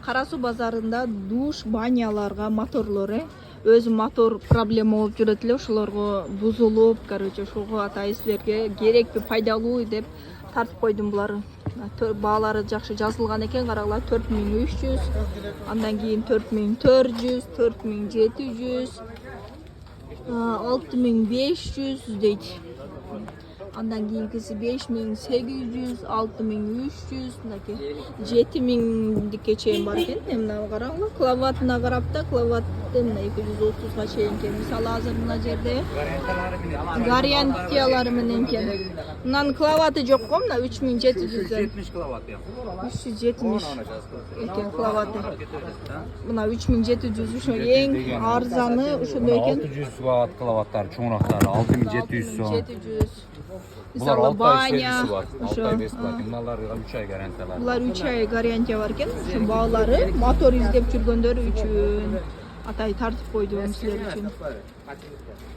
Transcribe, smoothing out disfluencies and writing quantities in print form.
Кара Суу базарында душ баняларга моторлору өзү мотор проблема болуп жүрөт эле, ошолорго бузулуп, короче, ошого атай силерге керекпи, пайдалуу деп тартып койдум булар. Баалары жакшы жазылган экен, карагыла 4300, андан кийин 4400, 4700, 6500 дейт. Андан кийинкиси 5800, 6300, мынакей 7000дикке чейин бар экен. Мына карагыла, клаватына карап да, клаваты мына 230га чейин экен. Мисалы азыр мына жерде гарантиялары менен экен. Мынанын клаваты жок го, мына 3700. 70 киловатт. 370 экен клаваты. Мына 3700 ошо эң арзаны ошондой экен. 600 ватт киловаттар, чоңурактары 6700 сом. 700. Булар Мисалы 6 ай баня, сервиси бар, 6 ай ошо. бесплатный. Мыналар 3 ай гарантиялары. Булар 3 ай гарантия бар экен. Ошо баалары мотор издеп жүргөндөр үчүн атай тартып койдум силер үчүн.